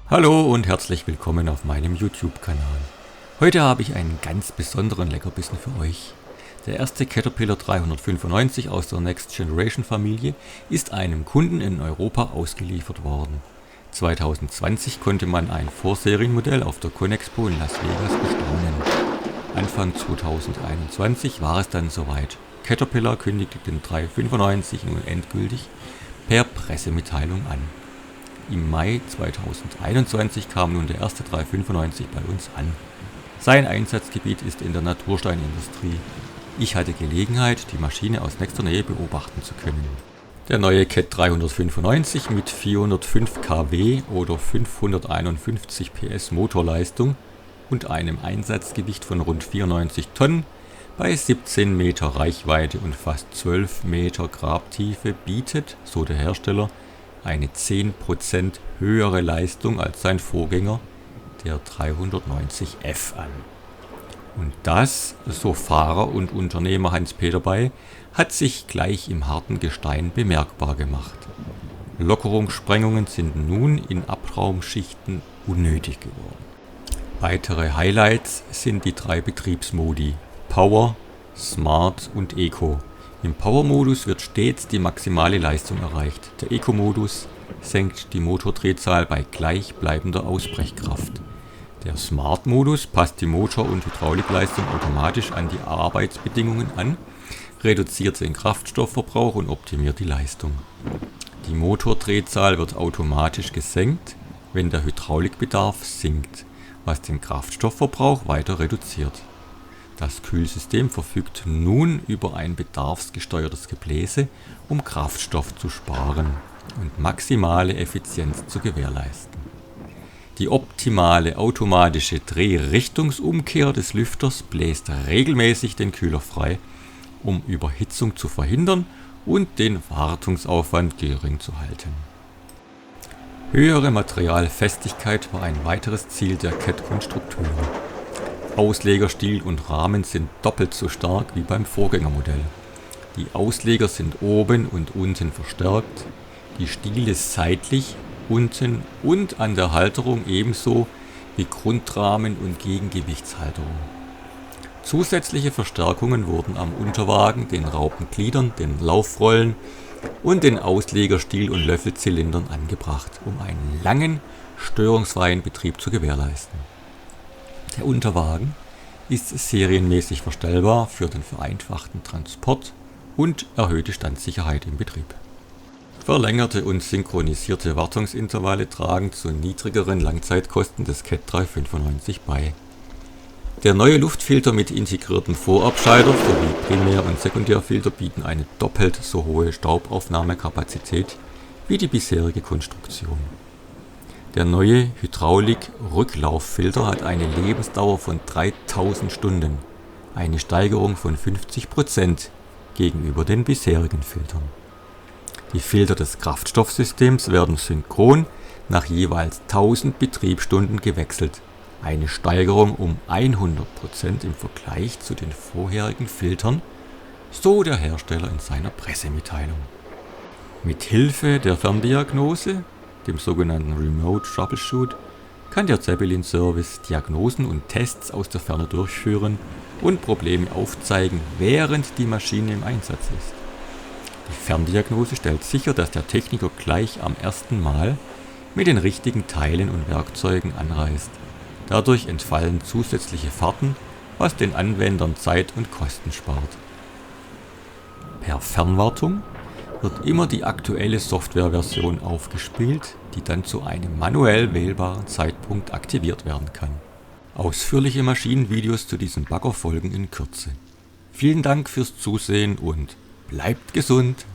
Hallo und herzlich willkommen auf meinem YouTube-Kanal. Heute habe ich einen ganz besonderen Leckerbissen für euch. Der erste Caterpillar 395 aus der Next Generation Familie ist einem Kunden in Europa ausgeliefert worden. 2020 konnte man ein Vorserienmodell auf der Conexpo in Las Vegas bestaunen. Anfang 2021 war es dann soweit. Caterpillar kündigte den 395 nun endgültig per Pressemitteilung an. Im Mai 2021 kam nun der erste 395 bei uns an. Sein Einsatzgebiet ist in der Natursteinindustrie. Ich hatte Gelegenheit, die Maschine aus nächster Nähe beobachten zu können. Der neue CAT 395 mit 405 kW oder 551 PS Motorleistung und einem Einsatzgewicht von rund 94 Tonnen bei 17 Meter Reichweite und fast 12 Meter Grabtiefe bietet, so der Hersteller, eine 10% höhere Leistung als sein Vorgänger, der 390F, an. Und das, so Fahrer und Unternehmer Hans-Peter Bay, hat sich gleich im harten Gestein bemerkbar gemacht. Lockerungssprengungen sind nun in Abraumschichten unnötig geworden. Weitere Highlights sind die 3 Betriebsmodi: Power, Smart und Eco. Im Power-Modus wird stets die maximale Leistung erreicht. Der Eco-Modus senkt die Motordrehzahl bei gleichbleibender Ausbrechkraft. Der Smart-Modus passt die Motor- und Hydraulikleistung automatisch an die Arbeitsbedingungen an, reduziert den Kraftstoffverbrauch und optimiert die Leistung. Die Motordrehzahl wird automatisch gesenkt, wenn der Hydraulikbedarf sinkt, was den Kraftstoffverbrauch weiter reduziert. Das Kühlsystem verfügt nun über ein bedarfsgesteuertes Gebläse, um Kraftstoff zu sparen und maximale Effizienz zu gewährleisten. Die optimale automatische Drehrichtungsumkehr des Lüfters bläst regelmäßig den Kühler frei, um Überhitzung zu verhindern und den Wartungsaufwand gering zu halten. Höhere Materialfestigkeit war ein weiteres Ziel der CAT-Konstrukteure. Auslegerstiel und Rahmen sind doppelt so stark wie beim Vorgängermodell. Die Ausleger sind oben und unten verstärkt, die Stiele seitlich, unten und an der Halterung ebenso wie Grundrahmen und Gegengewichtshalterung. Zusätzliche Verstärkungen wurden am Unterwagen, den Raupengliedern, den Laufrollen und den Auslegerstiel- und Löffelzylindern angebracht, um einen langen, störungsfreien Betrieb zu gewährleisten. Der Unterwagen ist serienmäßig verstellbar für den vereinfachten Transport und erhöhte Standsicherheit im Betrieb. Verlängerte und synchronisierte Wartungsintervalle tragen zu niedrigeren Langzeitkosten des CAT 395 bei. Der neue Luftfilter mit integriertem Vorabscheider sowie Primär- und Sekundärfilter bieten eine doppelt so hohe Staubaufnahmekapazität wie die bisherige Konstruktion. Der neue Hydraulik-Rücklauffilter hat eine Lebensdauer von 3000 Stunden, eine Steigerung von 50% gegenüber den bisherigen Filtern. Die Filter des Kraftstoffsystems werden synchron nach jeweils 1000 Betriebsstunden gewechselt, eine Steigerung um 100% im Vergleich zu den vorherigen Filtern, so der Hersteller in seiner Pressemitteilung. Mit Hilfe der Ferndiagnose, dem sogenannten Remote Troubleshoot, kann der Zeppelin-Service Diagnosen und Tests aus der Ferne durchführen und Probleme aufzeigen, während die Maschine im Einsatz ist. Die Ferndiagnose stellt sicher, dass der Techniker gleich am ersten Mal mit den richtigen Teilen und Werkzeugen anreist. Dadurch entfallen zusätzliche Fahrten, was den Anwendern Zeit und Kosten spart. Per Fernwartung wird immer die aktuelle Softwareversion aufgespielt, die dann zu einem manuell wählbaren Zeitpunkt aktiviert werden kann. Ausführliche Maschinenvideos zu diesem Bagger folgen in Kürze. Vielen Dank fürs Zusehen und bleibt gesund!